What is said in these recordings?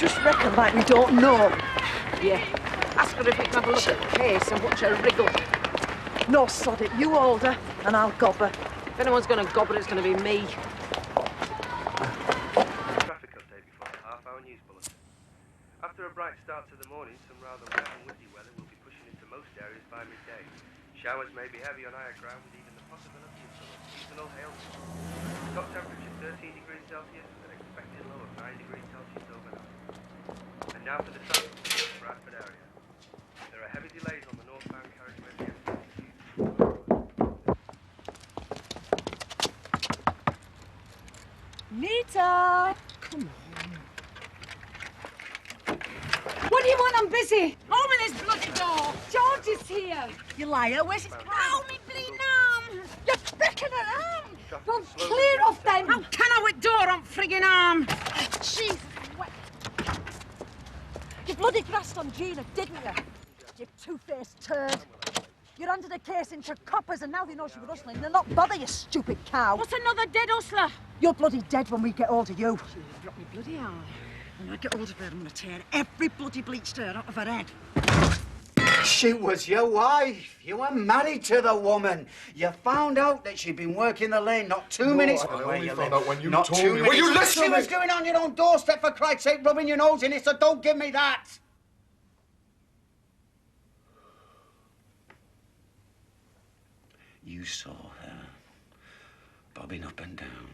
just reckon like we don't know. Yeah. Ask her if we can have a look at the case and watch her wriggle. No, sod it. You hold her, and I'll gob her. If anyone's going to gob her, it's going to be me. Traffic update before the half-hour news bulletin. After a bright start to the morning, some rather wet and windy weather will be pushing into most areas by midday. Showers may be heavy on higher ground with even the possibility of some seasonal hail. Top temperature 13 degrees Celsius with an expected low of 9 degrees Celsius overnight. And now for the traffic for the Bradford area. There are heavy delays on the northbound carriageway of the M62. Nita! Come on. What do you want? I'm busy. Open this bloody door. George is here. You liar. Where's his Ow, me bleeding arm. You're picking her arm! Well, clear off then. How can I with door on friggin' arm? Jesus, wet. You bloody grassed on Gina, didn't you? You two-faced turd. You handed a case into coppers and now they know she was rustling. They'll not bother, you stupid cow. What's another dead hustler? You're bloody dead when we get hold of you. She dropped me bloody arm. When I get hold of her, I'm going to tear every bloody bleached hair out of her head. She was your wife. You were married to the woman. You found out that she'd been working the lane not 2 minutes from where you live. Out when you not told 2 me. minutes. Will you listen? She was doing on your own doorstep, for Christ's sake, rubbing your nose in it, so don't give me that. You saw her bobbing up and down,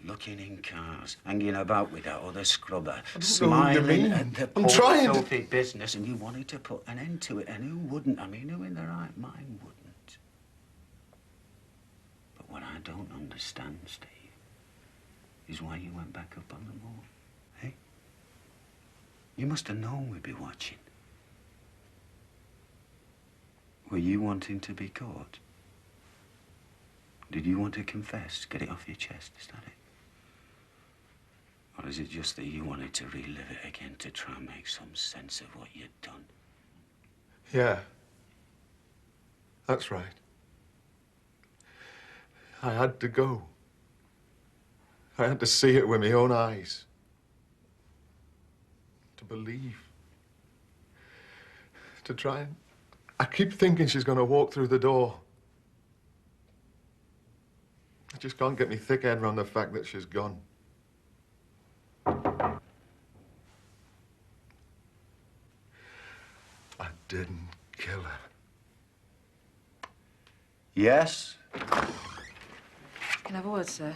looking in cars, hanging about with that other scrubber, smiling at the poor filthy business, and you wanted to put an end to it, and who wouldn't? I mean, who in their right mind wouldn't? But what I don't understand, Steve, is why you went back up on the moor, eh? You must have known we'd be watching. Were you wanting to be caught? Did you want to confess, get it off your chest, is that it? Or is it just that you wanted to relive it again to try and make some sense of what you'd done? Yeah. That's right. I had to go. I had to see it with my own eyes. To believe. To try and... I keep thinking she's going to walk through the door. I just can't get my thick head around the fact that she's gone. I didn't kill her. Yes? Can I have a word, sir?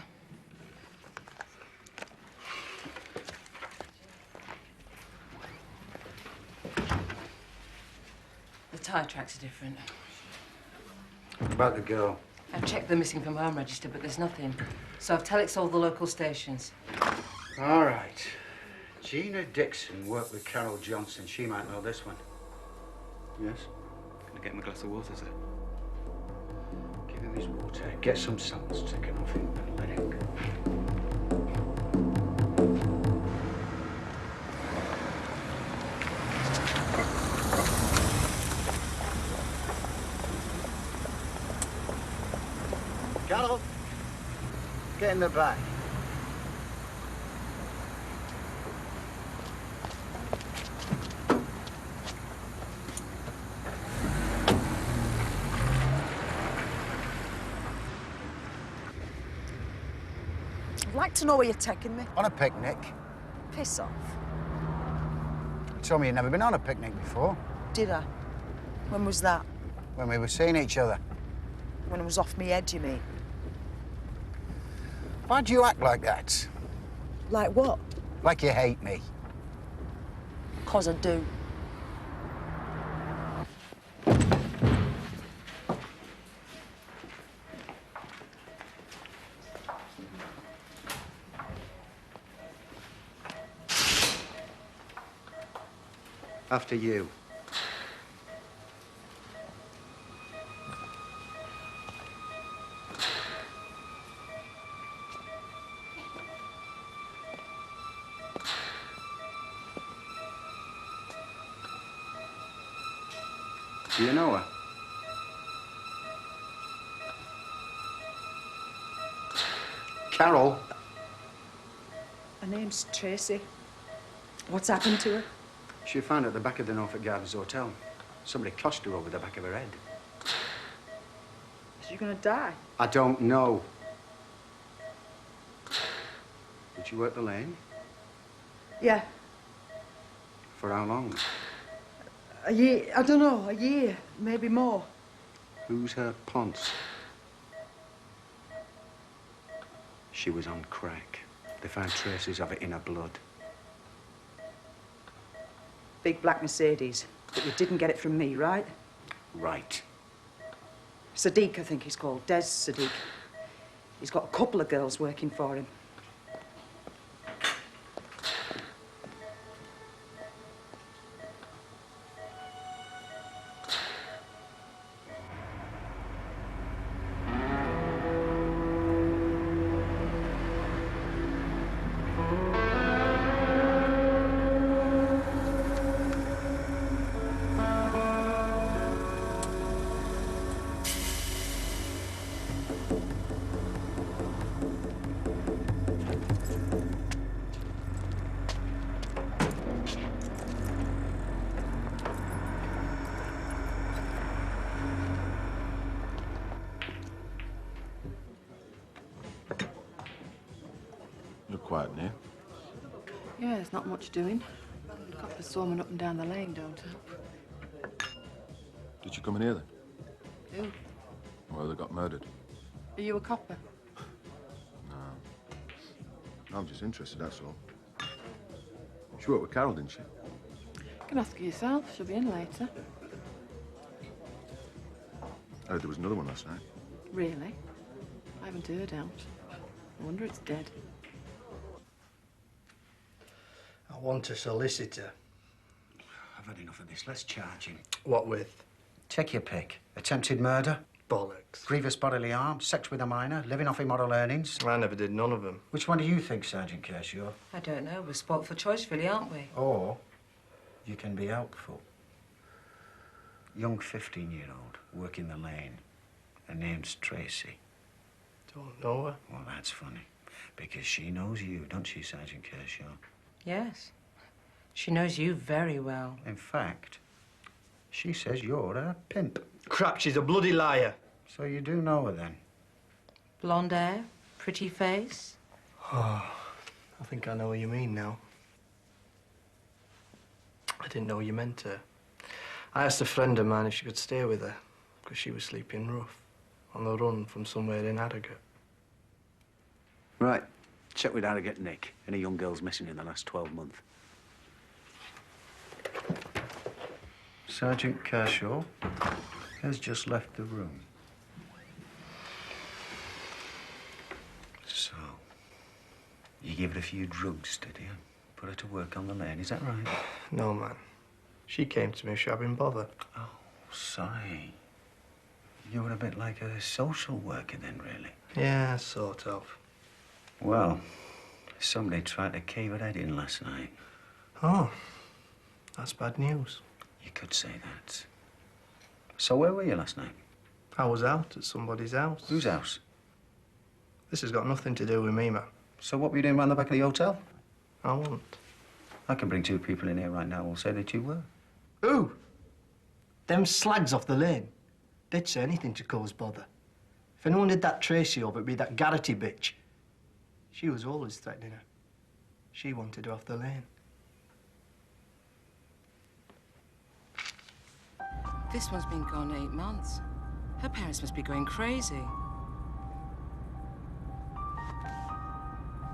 The tyre tracks are different. What about the girl? I've checked the missing from home register, but there's nothing. So I've telex all the local stations. All right. Gina Dixon worked with Carol Johnson. She might know this one. Yes? Can I get him a glass of water, sir? Give him his water. Get some salts taken off him and let him go. Carol, get in the back. I'd like to know where you're taking me. On a picnic. Piss off. You told me you'd never been on a picnic before. Did I? When was that? When we were seeing each other. When I was off me head, you mean? Why do you act like that? Like what? Like you hate me. 'Cause I do. After you. Do you know her? Carol? Her name's Tracy. What's happened to her? She was found at the back of the Norfolk Gardens Hotel. Somebody coshed her over the back of her head. Is she going to die? I don't know. Did she work the lane? Yeah. For how long? A year. I don't know. A year. Maybe more. Who's her Ponce? She was on crack. They found traces of it in her blood. Big black Mercedes. But you didn't get it from me, right? Right. Sadiq, I think he's called. Des Sadiq. He's got a couple of girls working for him. You're quiet, Neil. Yeah, there's not much doing. Coppers swarming up and down the lane don't help. Did you come in here then? Who? Well, they got murdered. Are you a copper? No. I'm just interested, that's all. She worked with Carol, didn't she? You can ask her yourself. She'll be in later. I heard there was another one last night. Really? I haven't heard out. I wonder it's dead. I want a solicitor. I've had enough of this. Let's charge him. What with? Take your pick. Attempted murder, Bollocks. grievous bodily harm, sex with a minor, living off immoral earnings. I never did none of them. Which one do you think, Sergeant Kershaw? I don't know. We're spot for choice, really, aren't we? Or you can be helpful. Young 15-year-old, working the lane. Her name's Tracy. Don't know her. Well, that's funny. Because she knows you, don't she, Sergeant Kershaw? Yes. She knows you very well. In fact, she says you're a pimp. Crap, she's a bloody liar. So you do know her, then? Blonde hair, pretty face. Oh, I think I know what you mean now. I didn't know you meant her. I asked a friend of mine if she could stay with her, because she was sleeping rough, on the run from somewhere in Harrogate. Right. Check with Harrogate Nick. Any young girls missing in the last 12 months? Sergeant Kershaw has just left the room. So, you give her a few drugs, did you? Put her to work on the lane, is that right? No, man. She came to me shoving bother. Oh, sorry. You were a bit like a social worker then, really? Yeah, sort of. Well, somebody tried to cave her head in last night. Oh, that's bad news. You could say that. So where were you last night? I was out at somebody's house. Whose house? This has got nothing to do with me, man. So what were you doing round the back of the hotel? I won't. I can bring two people in here right now who'll say that you were. Who? Them slags off the lane. They'd say anything to cause bother. If anyone did that Tracy over, it'd be that Garrity bitch. She was always threatening her. She wanted her off the lane. This one's been gone 8 months. Her parents must be going crazy.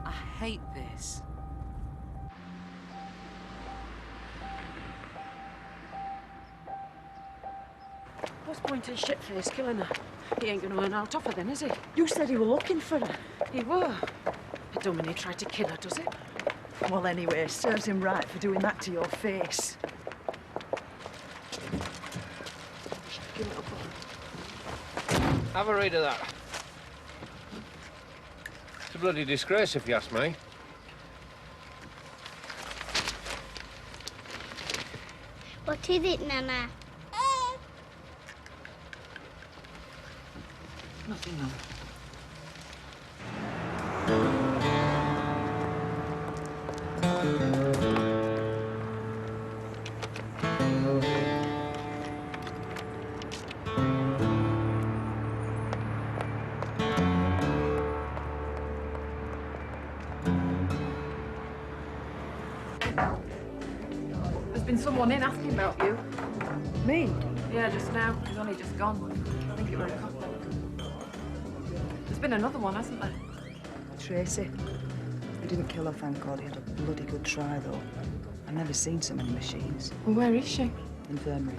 I hate this. What's the point in shitface killing her? He ain't gonna earn out off her then, is he? You said you were looking for her. He were. It don't mean he tried to kill her, does it? Well, anyway, serves him right for doing that to your face. Give it up. Have a read of that. It's a bloody disgrace, if you ask me. What is it, Nana? Nothing, Mum. been someone in asking about you. Me? Yeah, just now. He's only just gone. I think it was a couple. There's been another one, hasn't there? Tracy. He didn't kill her, thank God. He had a bloody good try, though. I've never seen so many machines. Well, where is she? Infirmary.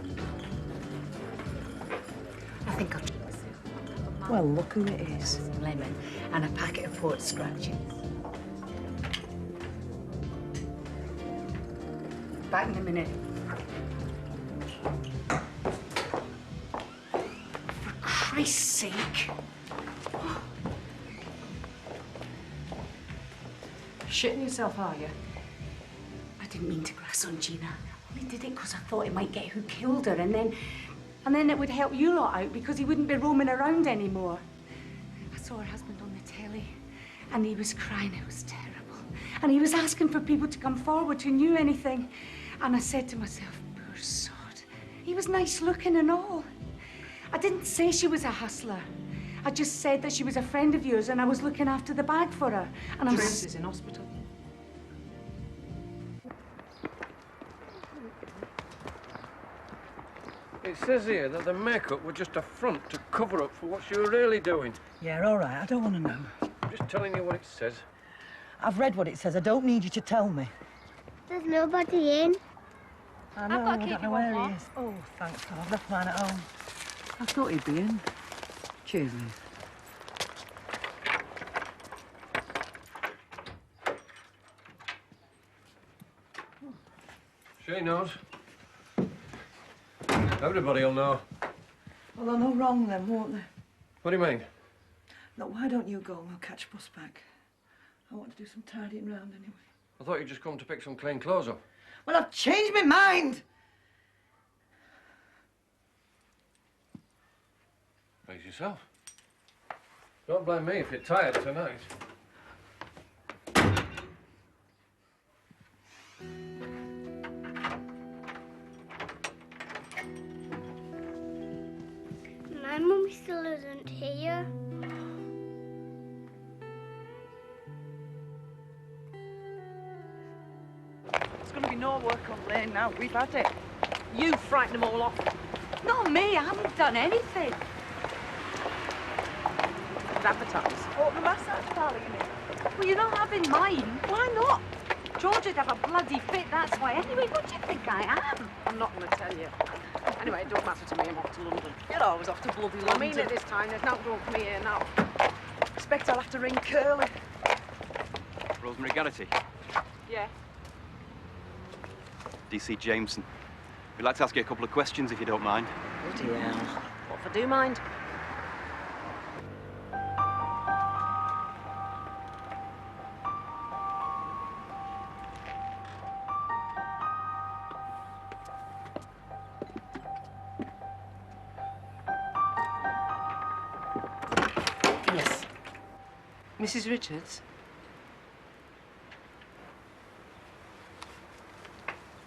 I think I'll Well, look who it is. some lemon and a packet of port scratches. Back in a minute. For Christ's sake. Shitting yourself, are you? I didn't mean to grass on Gina. I only did it because I thought it might get who killed her, and then it would help you lot out because he wouldn't be roaming around anymore. I saw her husband on the telly, and he was crying. It was terrible. And he was asking for people to come forward who knew anything. And I said to myself, poor sod. He was nice looking and all. I didn't say she was a hustler. I just said that she was a friend of yours and I was looking after the bag for her. And James is in hospital. It says here that the makeup was just a front to cover up for what she was really doing. Yeah, all right. I don't want to know. I'm just telling you what it says. I've read what it says. I don't need you to tell me. There's nobody in. I know. I don't know where he is. Oh, thanks, God. I've left mine at home. I thought he'd be in. Cheers, Liz. She knows. Everybody'll know. Well, they'll know wrong then, won't they? What do you mean? Look, why don't you go and we'll catch bus back? I want to do some tidying round anyway. I thought you'd just come to pick some clean clothes up. Well, I've changed my mind. Please yourself. Don't blame me if you're tired tonight. My mum still isn't here. There's going to be no work on Lane now. We've had it. You frighten them all off. not me. I haven't done anything. Advertise. Oh, the massage parlour, you mean? Well, you're not having mine. Why not? George would have a bloody fit, that's why. Anyway, what do you think I am? I'm not going to tell you. Anyway, it don't matter to me. I'm off to London. You're always off to bloody London. I mean it this time. There's nothing going for me here now. Expect I'll have to ring Curly. Rosemary Garrity. Yeah. DC Jameson. We'd like to ask you a couple of questions, if you don't mind. Bloody hell. What if I do mind? Yes. Mrs. Richards?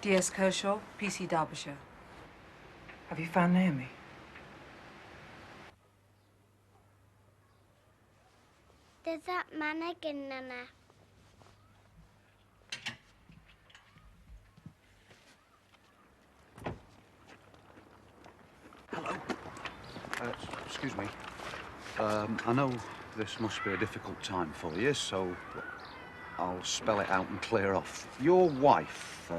D.S. Kershaw, PC Derbyshire. Have you found Naomi? There's that man again, Nana. Hello. Excuse me. I know this must be a difficult time for you, so I'll spell it out and clear off. Your wife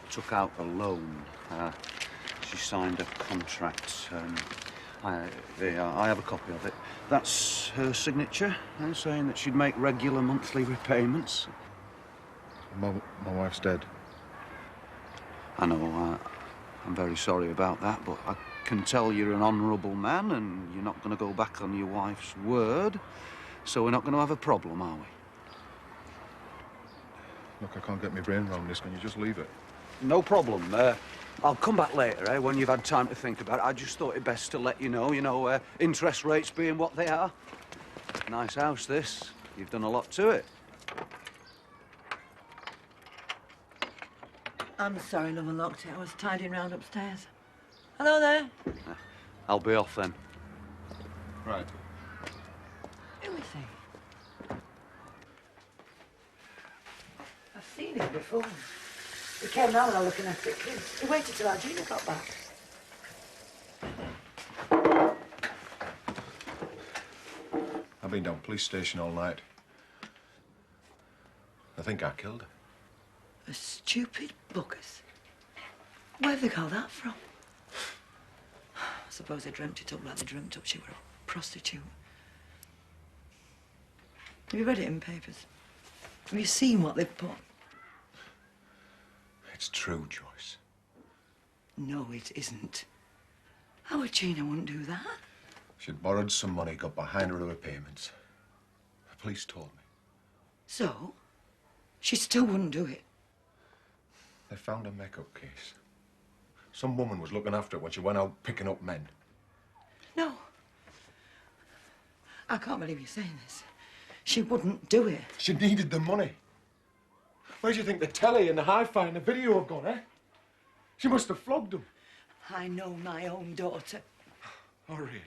took out a loan. She signed a contract. I have a copy of it. That's her signature, saying that she'd make regular monthly repayments. My wife's dead. I know. I'm very sorry about that, but I can tell you're an honourable man and you're not going to go back on your wife's word, so we're not going to have a problem, are we? Look, I can't get my brain around this. Can you just leave it? No problem. I'll come back later, when you've had time to think about it. I just thought it best to let you know, interest rates being what they are. Nice house, this. You've done a lot to it. I'm sorry, love, I locked it. I was tidying round upstairs. Hello there. I'll be off then. Right. Who is he? I've seen him before. We came now when I was looking after the kids. We waited till our Gina got back. I've been down police station all night. I think I killed her. The stupid buggers. Where have they got that from? I suppose they dreamt it up like they dreamt up she were a prostitute. Have you read it in papers? Have you seen what they've put? It's true, Joyce. No, it isn't. Our Gina wouldn't do that. She'd borrowed some money, got behind her other payments. The police told me. So? She still wouldn't do it. They found a make-up case. Some woman was looking after it when she went out picking up men. No. I can't believe you're saying this. She wouldn't do it. She needed the money. Where do you think the telly and the hi-fi and the video have gone, eh? She must have flogged them. I know my own daughter. Oh, really?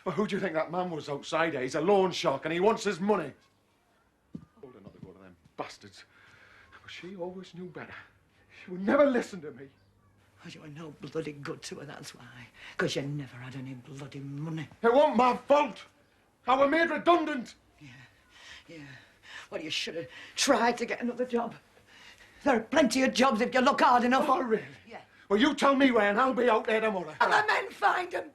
Well, who do you think that man was outside here? He's a loan shark and he wants his money. Told her not to go to them bastards. But she always knew better. She would never listen to me. Well, you were no bloody good to her, that's why. Because you never had any bloody money. It wasn't my fault. I was made redundant. Yeah. Well, you should have tried to get another job. There are plenty of jobs if you look hard enough. Oh, really? Yeah. Well, you tell me where and I'll be out there tomorrow. And the men find them.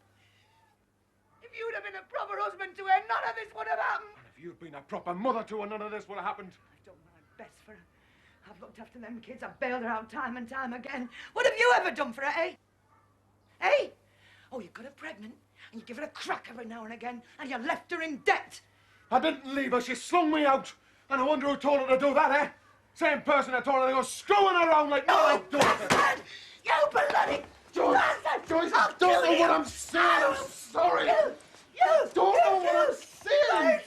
If you'd have been a proper husband to her, none of this would have happened. And if you'd been a proper mother to her, none of this would have happened. I've done my best for her. I've looked after them kids. I've bailed her out time and time again. What have you ever done for her, eh? Eh? Oh, you got her pregnant, and you give her a crack every now and again, and you left her in debt. I didn't leave her. She slung me out. And I wonder who told her to do that, eh? Same person that told her to go screwing around like my daughter. Bastard! You bloody bastard! Joyce, I'll I don't know kill what you. I'm saying. I'm sorry. You don't know what I'm saying.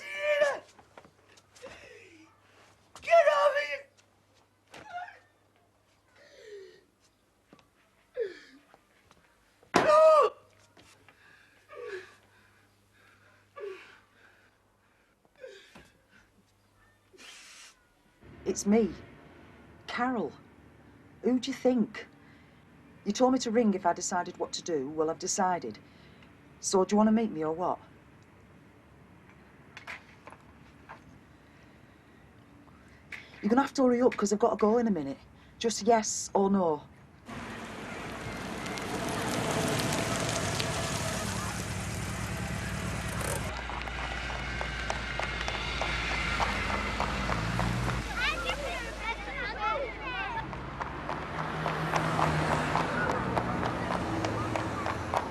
Get off here! No! It's me, Carol. Who do you think? You told me to ring if I decided what to do. Well, I've decided. So, do you want to meet me or what? You're going to have to hurry up because I've got to go in a minute. Just yes or no.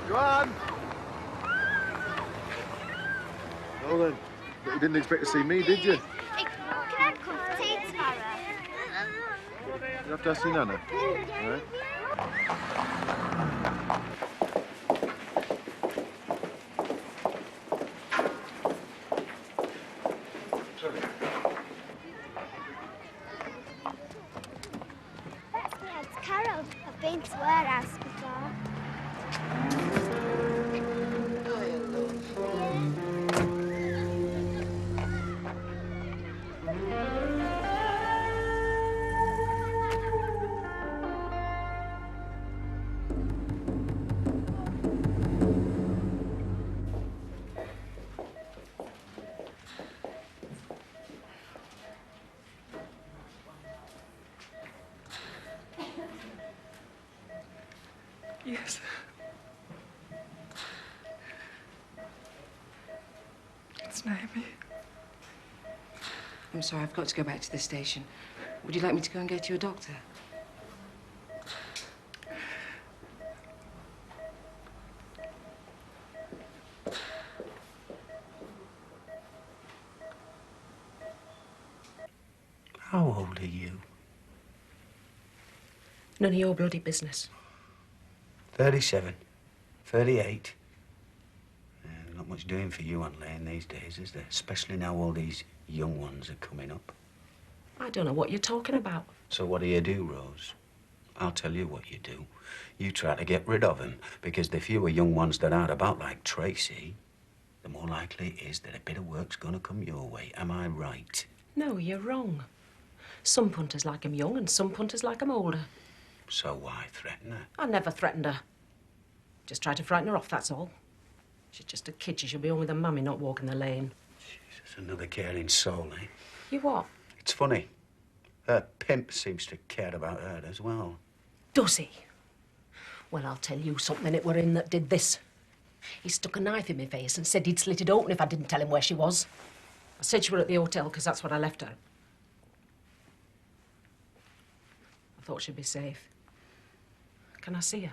Joanne! Well then, but you didn't expect to see me, did you? Can I have a cup of tea tomorrow? You have to ask your Nana, all right? Yeah, it's Carol. I've been to her house before. Yes. It's Naomi. I'm sorry, I've got to go back to the station. Would you like me to go and get you a doctor? How old are you? None of your bloody business. 37, 38. Not much doing for you, Aunt Lane, these days, is there? Especially now all these young ones are coming up. I don't know what you're talking about. So what do you do, Rose? I'll tell you what you do. You try to get rid of him, because the fewer young ones that are about like Tracy, the more likely it is that a bit of work's gonna come your way. Am I right? No, you're wrong. Some punters like 'em young and some punters like 'em older. So why threaten her? I never threatened her. Just tried to frighten her off, that's all. She's just a kid. She should be home with her mummy, not walking the lane. Jesus, another caring soul, eh? You what? It's funny. Her pimp seems to care about her as well. Does he? Well, I'll tell you something. It were him that did this. He stuck a knife in my face and said he'd slit it open if I didn't tell him where she was. I said she were at the hotel because that's what I left her. I thought she'd be safe. Can I see her?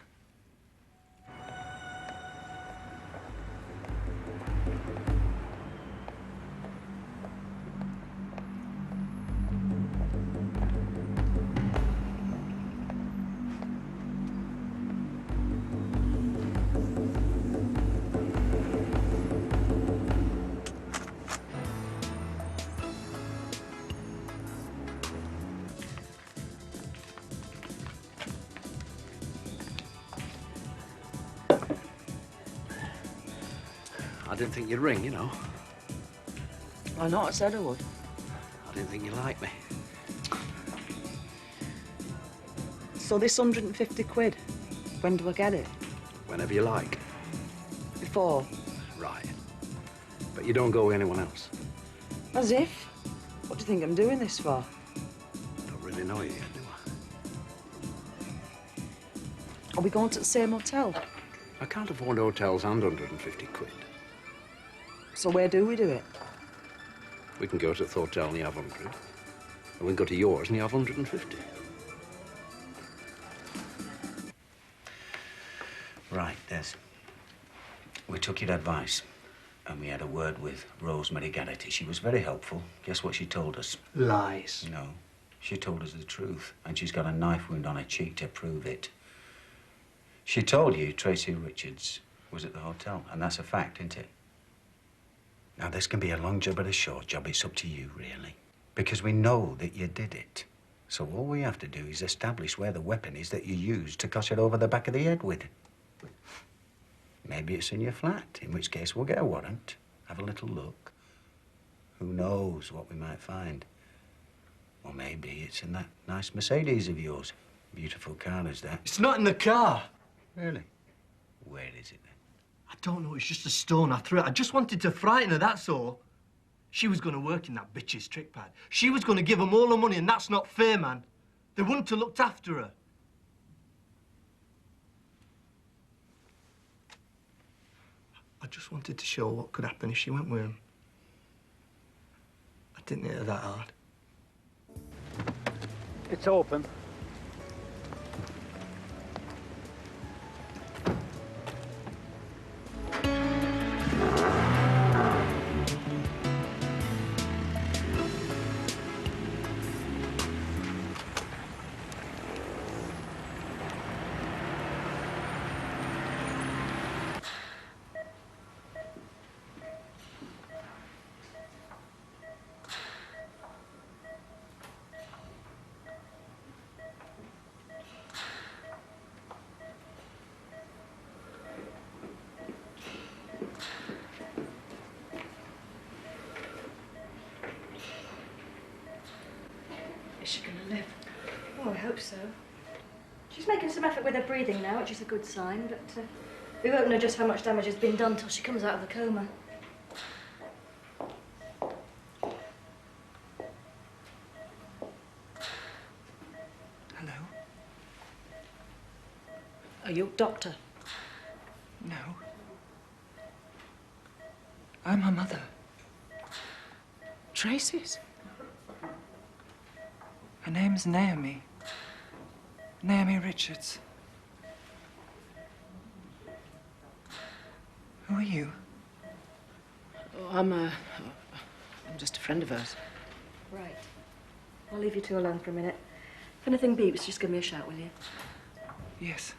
I didn't think you'd ring, you know. Why not? I said I would. I didn't think you liked me. So this 150 quid, when do I get it? Whenever you like. Before? Right. But you don't go with anyone else. As if? What do you think I'm doing this for? Don't really know you yet, do Are we going to the same hotel? I can't afford hotels and 150 quid. So where do we do it? We can go to the hotel and you have 100. And we can go to yours and you have 150. Right, Des. We took your advice, and we had a word with Rosemary Garrity. She was very helpful. Guess what she told us? Lies. No. She told us the truth, and she's got a knife wound on her cheek to prove it. She told you Tracy Richards was at the hotel, and that's a fact, isn't it? Now, this can be a long job or a short job. It's up to you, really. Because we know that you did it. So all we have to do is establish where the weapon is that you used to cuss her over the back of the head with. Maybe it's in your flat, in which case we'll get a warrant, have a little look. Who knows what we might find? Or maybe it's in that nice Mercedes of yours. Beautiful car is that. It's not in the car. Really? Where is it then? I don't know. It's just a stone I threw it. I just wanted to frighten her, that's all. She was going to work in that bitch's trick pad. She was going to give them all the money, and that's not fair, man. They wouldn't have looked after her. I just wanted to show what could happen if she went with him. I didn't hit her that hard. It's open. Is she going to live? Oh, I hope so. She's making some effort with her breathing now, which is a good sign, but we won't know just how much damage has been done till she comes out of the coma. Hello? Are you doctor? No. I'm her mother. Tracy's? Her name's Naomi. Naomi Richards. Who are you? Oh, I'm just a friend of hers. Right. I'll leave you two alone for a minute. If anything beeps, just give me a shout, will you? Yes.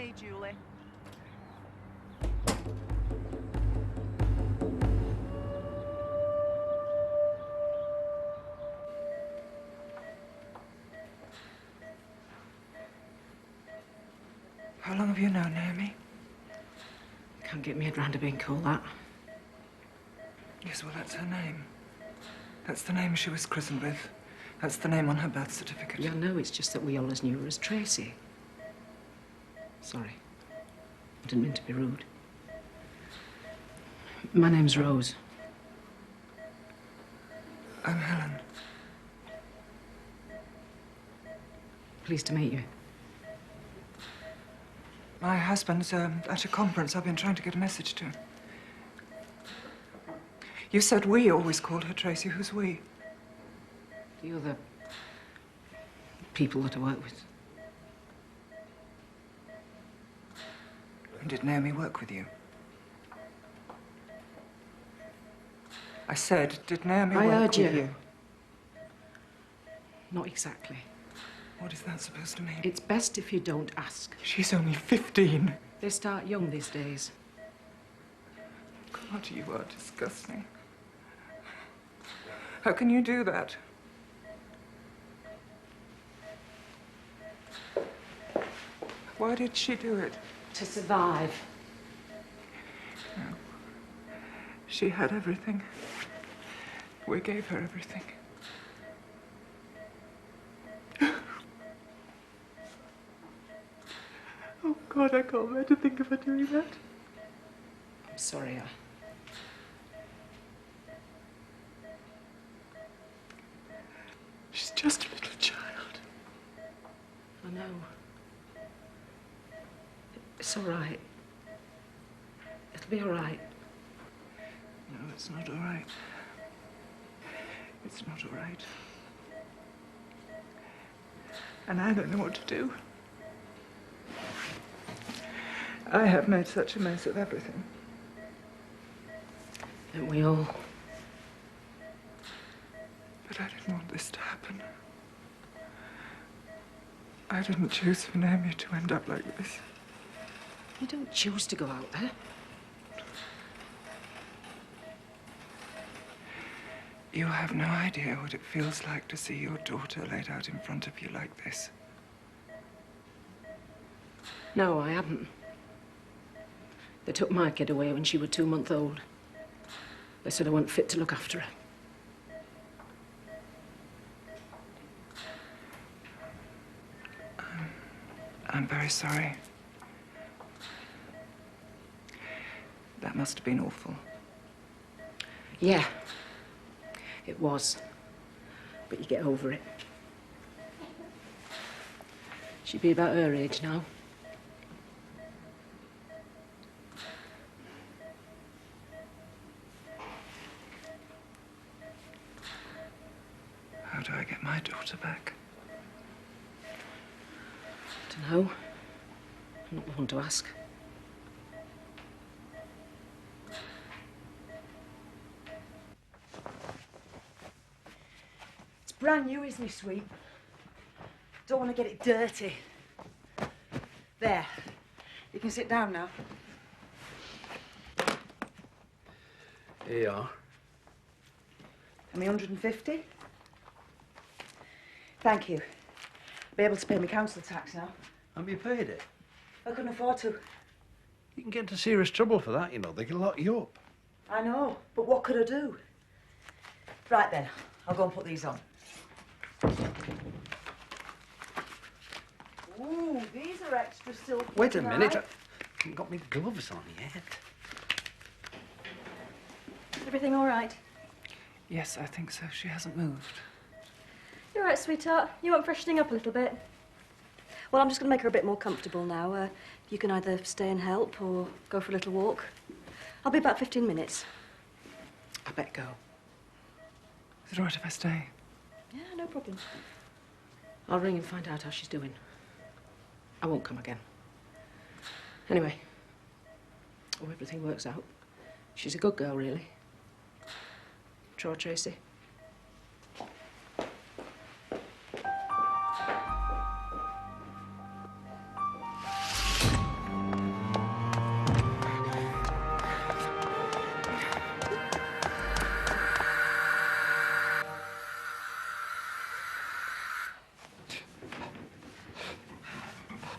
me, Julie. How long have you known Naomi? Can't get me head round to being called that. Yes, well, that's her name. That's the name she was christened with. That's the name on her birth certificate. Yeah, no, it's just that we always knew her as Tracy. Sorry. I didn't mean to be rude. My name's Rose. I'm Helen. Pleased to meet you. My husband's at a conference. I've been trying to get a message to him. You said we always called her Tracy. Who's we? The other people that I work with. And did Naomi work with you? I said, did Naomi work with you? Not exactly. What is that supposed to mean? It's best if you don't ask. She's only 15. They start young these days. God, you are disgusting. How can you do that? Why did she do it? To survive. No. She had everything. We gave her everything. Oh, God, I can't bear to think of her doing that. I'm sorry, She's just a little child. I know. It's all right. It'll be all right. No, it's not all right. It's not all right. And I don't know what to do. I have made such a mess of everything. Don't we all? But I didn't want this to happen. I didn't choose for Naomi to end up like this. You don't choose to go out there. You have no idea what it feels like to see your daughter laid out in front of you like this. No, I haven't. They took my kid away when she was 2 months old. They said I wasn't fit to look after her. I'm very sorry. That must have been awful. Yeah, it was. But you get over it. She'd be about her age now. How do I get my daughter back? Dunno. I'm not the one to ask. It's brand new, isn't it, sweet? Don't want to get it dirty. There. You can sit down now. Here you are. And me 150? Thank you. Be able to pay my council tax now. Have you paid it? I couldn't afford to. You can get into serious trouble for that, you know. They can lock you up. I know, but what could I do? Right then, I'll go and put these on. Ooh, these are extra silky. Wait a minute. I tonight. haven't got my gloves on yet. Everything all right? Yes, I think so. She hasn't moved. You're right, sweetheart. You want freshening up a little bit? Well, I'm just going to make her a bit more comfortable now. You can either stay and help or go for a little walk. I'll be about 15 minutes. I better go. Is it all right if I stay? Yeah, no problem. I'll ring and find out how she's doing. I won't come again. Anyway, hope everything works out. She's a good girl, really. True, Tracy?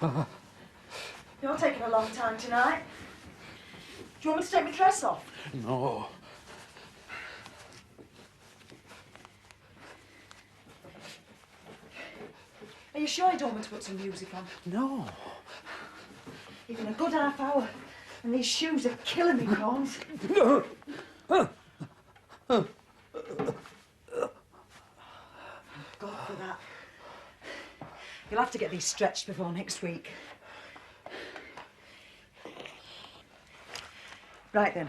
You're taking a long time tonight. Do you want me to take my dress off? No. Are you sure you don't want to put some music on? No. You've been a good half hour, and these shoes are killing me, Corns. God for that. You'll have to get these stretched before next week. Right then,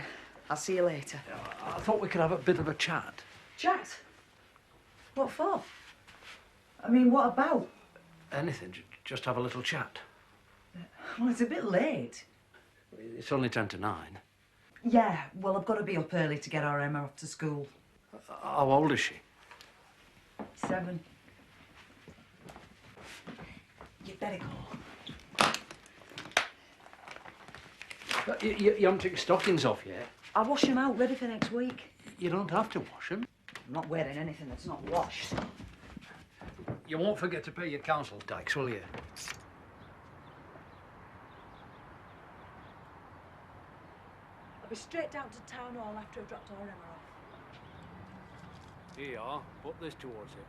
I'll see you later. I thought we could have a bit of a chat. Chat? What for? I mean, what about? Anything, just have a little chat. Well, it's a bit late. It's only 10 to 9. Yeah, well, I've got to be up early to get our Emma off to school. How old is she? 7. You'd better go. You haven't taken stockings off yet? I'll wash them out, ready for next week. You don't have to wash them. I'm not wearing anything that's not washed. You won't forget to pay your council tax, will you? I'll be straight down to town hall after I've dropped our Emma off. Here you are. Put this towards it.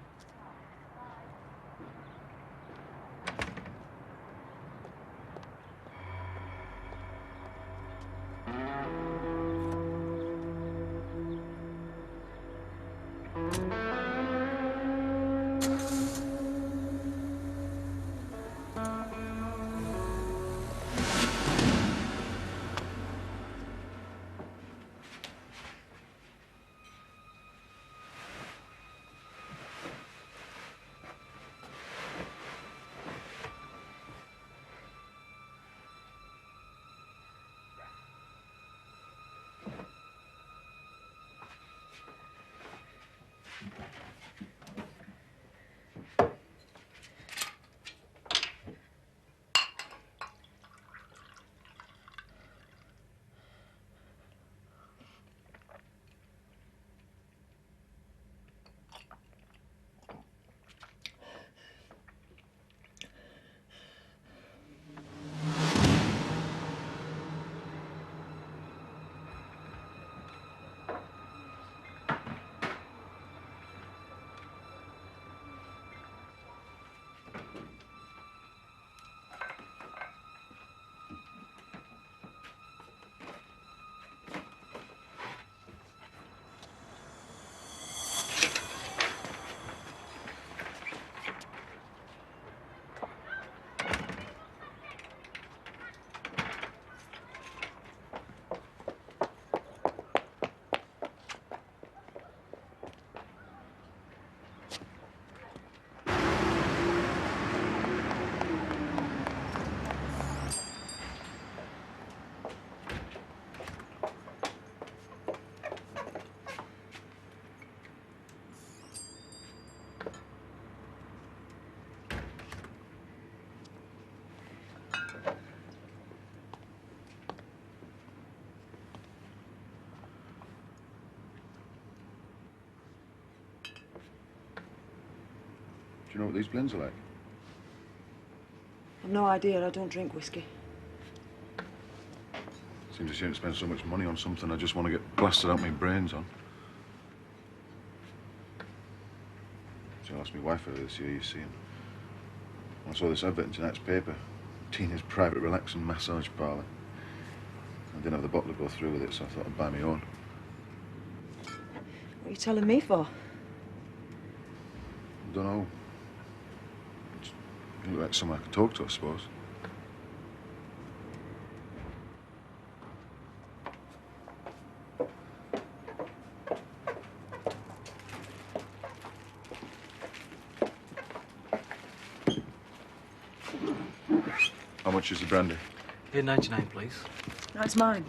Do you know what these blends are like? I've no idea. I don't drink whiskey. Seems a shame to spend so much money on something I just want to get blasted out my brains on. So I asked my wife earlier this year, you see, and I saw this advert in tonight's paper. Tina's private relaxing massage parlour. I didn't have the bottle to go through with it, so I thought I'd buy my own. What are you telling me for? I don't know. You look like someone I could talk to, I suppose. How much is the brandy? £8.99, please. That's mine.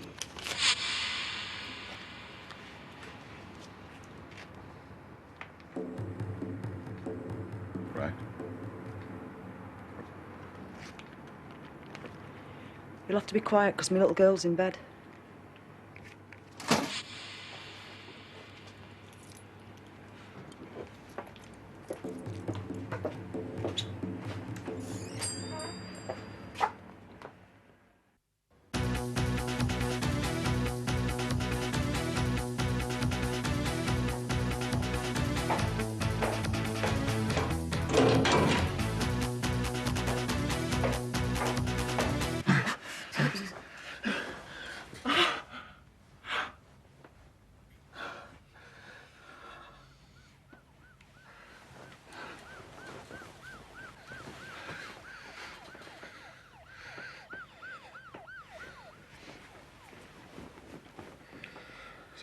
Right. You'll have to be quiet because my little girl's in bed.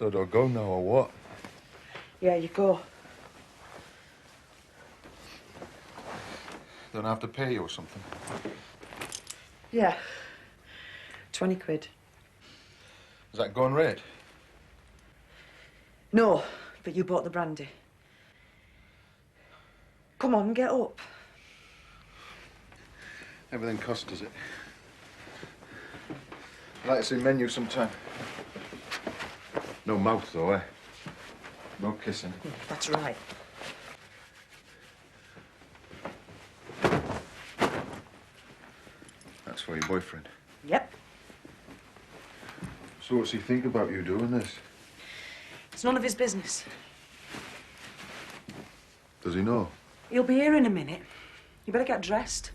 So do I go now or what? Yeah, you go. Don't I have to pay you or something? Yeah. 20 quid. Is that going rate? No, but you bought the brandy. Come on, get up. Everything costs, does it? I'd like to see menu sometime. No mouth, though, eh? No kissing. That's right. That's for your boyfriend. Yep. So what's he think about you doing this? It's none of his business. Does he know? He'll be here in a minute. You better get dressed.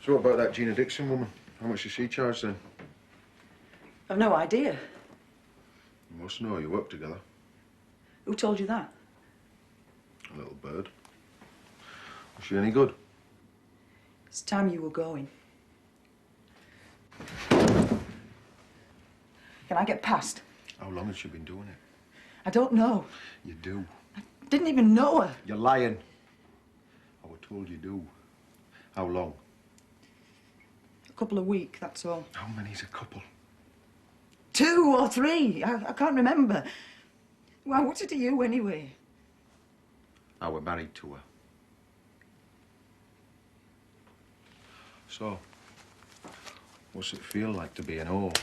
So what about that Gina Dixon woman? How much does she charge then? I've no idea. You must know, you work together. Who told you that? A little bird. Was she any good? It's time you were going. Can I get past? How long has she been doing it? I don't know. You do. Didn't even know her. You're lying. I was told you do. How long? A couple of weeks, that's all. How many's a couple? 2 or 3. I can't remember. Well, what's it to you anyway? I were married to her. So, what's it feel like to be an whore?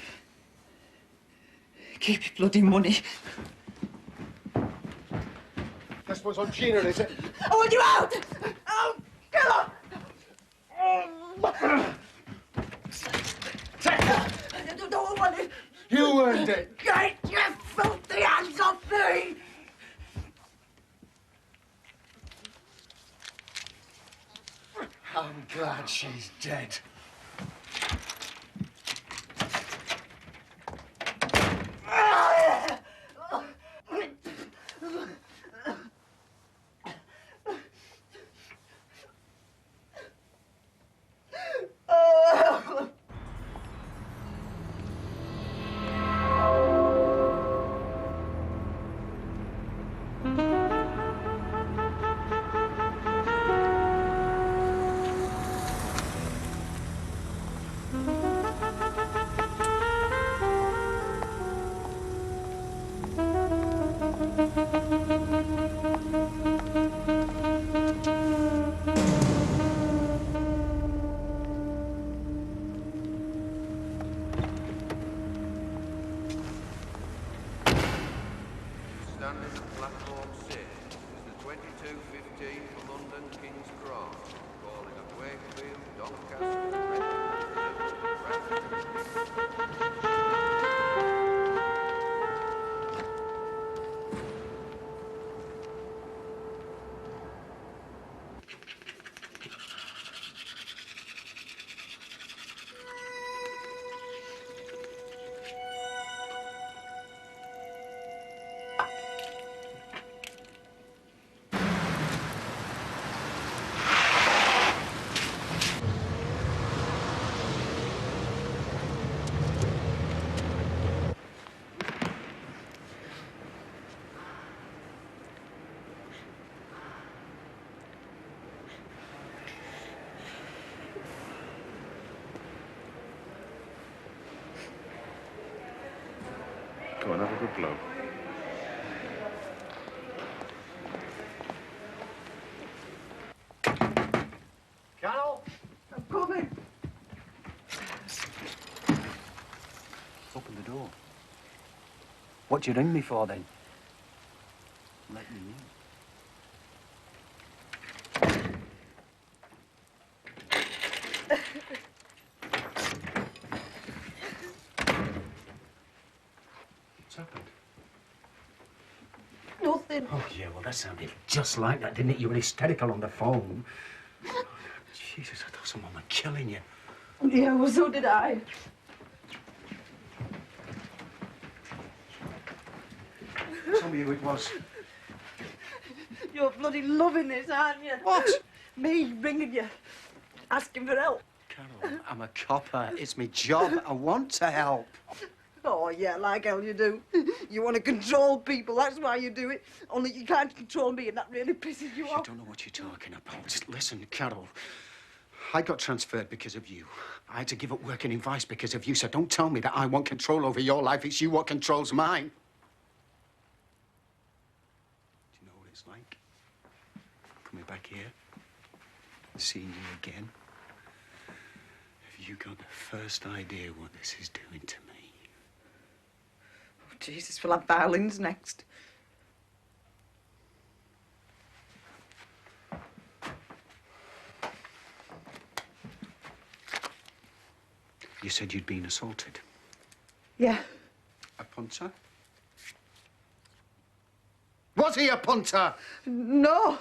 Keep your bloody money. This one's on Gina, is it? I want you out! Oh, come on! Don't want it. You earned it. Get your filthy hands off me! I'm glad she's dead. Standing at platform 6 is the 22:15 for London King's Cross, calling at Wakefield, Doncaster, Go on, have a good blow. Carol? I'm coming. Open the door. What'd you ring me for, then? Let me in. What's happened? Nothing. Oh, yeah, well, that sounded just like that, didn't it? You were hysterical on the phone. Jesus, I thought someone was killing you. Yeah, well, so did I. Tell me who it was. You're bloody loving this, aren't you? What? Me ringing you, asking for help. Carol, I'm a copper. It's my job. I want to help. Oh, yeah, like hell you do. You want to control people, that's why you do it. Only you can't control me, and that really pisses you off. You don't know what you're talking about. Just listen, Carol. I got transferred because of you. I had to give up working in Vice because of you, so don't tell me that I want control over your life. It's you what controls mine. Do you know what it's like? Coming back here, seeing you again. Have you got the first idea what this is doing to me? Oh, Jesus, we'll have violins next. You said you'd been assaulted. Yeah. A punter? Was he a punter? No.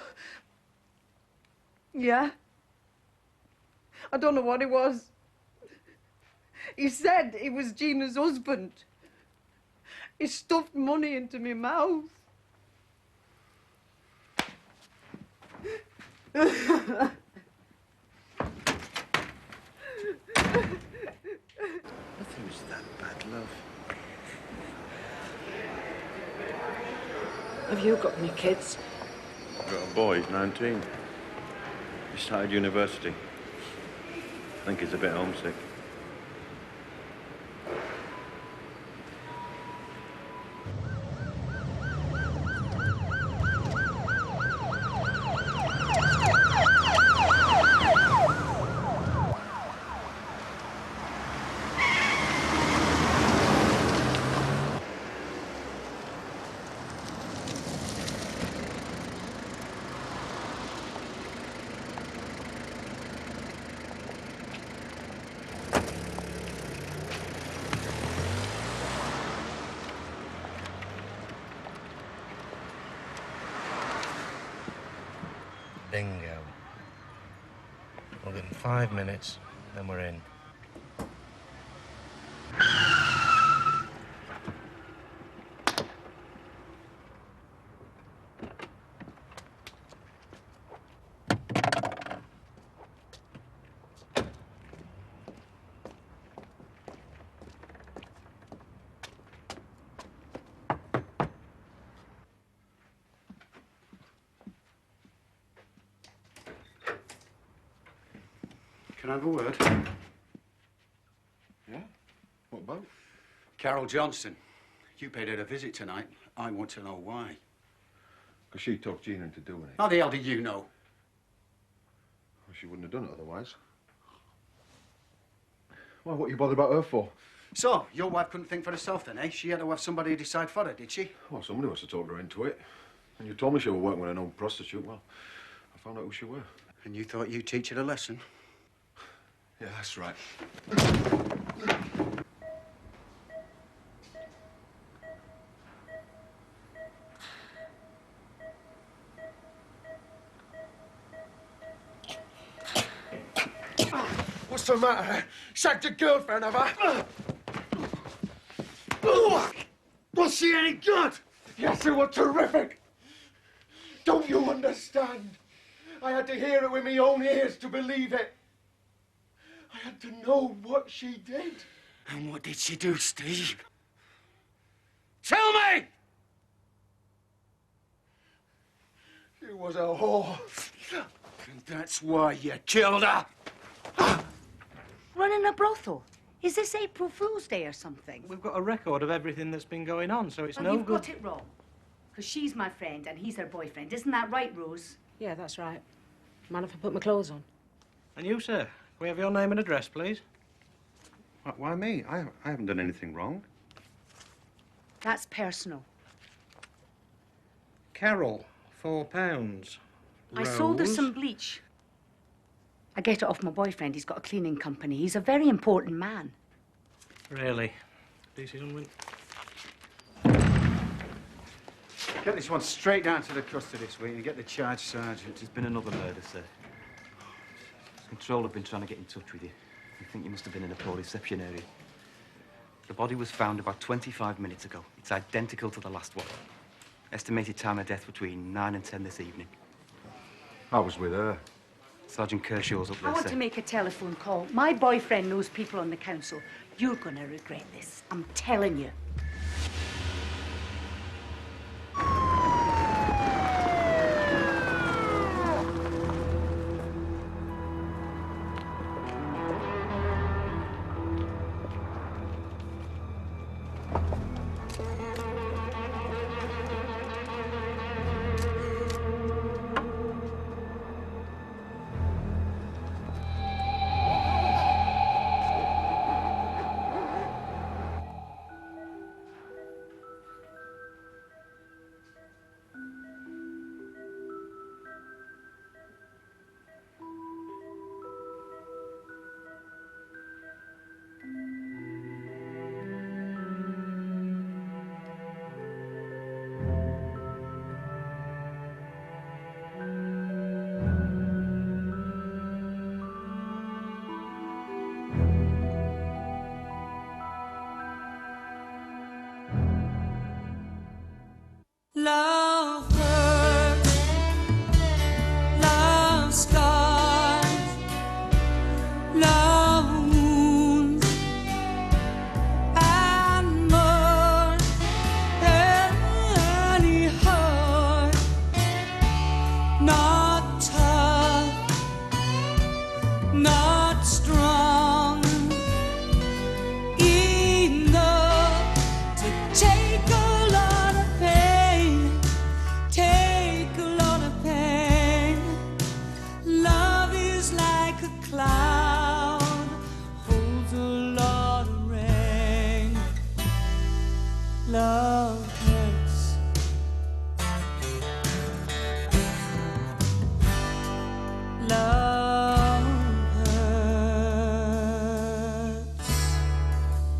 Yeah. I don't know what it was. He said he was Gina's husband. He stuffed money into my mouth. Nothing was that bad, love. Have you got any kids? I've got a boy, he's 19. He started university. I think he's a bit homesick. Bingo. We'll get in 5 minutes, then we're in. Can I have a word? Yeah? What about? Carol Johnson. You paid her a visit tonight. I want to know why. Because she talked Gina into doing it. How the hell do you know? Well, she wouldn't have done it otherwise. Well, what are you bothered about her for? So, your wife couldn't think for herself then, eh? She had to have somebody decide for her, did she? Well, somebody must have talked her into it. And you told me she was working with an old prostitute. Well, I found out who she were. And you thought you'd teach her a lesson? Yeah, that's right. What's the matter? Shagged your girlfriend, have I? Was she any good? Yes, it was terrific. Don't you understand? I had to hear it with my own ears to believe it. I had to know what she did. And what did she do, Steve? Tell me! She was a whore. And that's why you killed her. Running a brothel? Is this April Fool's Day or something? We've got a record of everything that's been going on, so it's Well, no you've good. got it wrong. Because she's my friend and he's her boyfriend. Isn't that right, Rose? Yeah, that's right. Mind if I put my clothes on? And you, sir? Can we have your name and address, please? Why me? I haven't done anything wrong. That's personal. Carol, £4. I sold her Rose? some bleach. I get it off my boyfriend. He's got a cleaning company. He's a very important man. Really? DC Unwin? Get this one straight down to the custody suite and get the charge sergeant. There's been another murder, sir. Control have been trying to get in touch with you. I think you must have been in a poor reception area. The body was found about 25 minutes ago. It's identical to the last one. Estimated time of death between 9 and 10 this evening. I was with her. Sergeant Kershaw's up I there, want sir. to make a telephone call. My boyfriend knows people on the council. You're going to regret this. I'm telling you.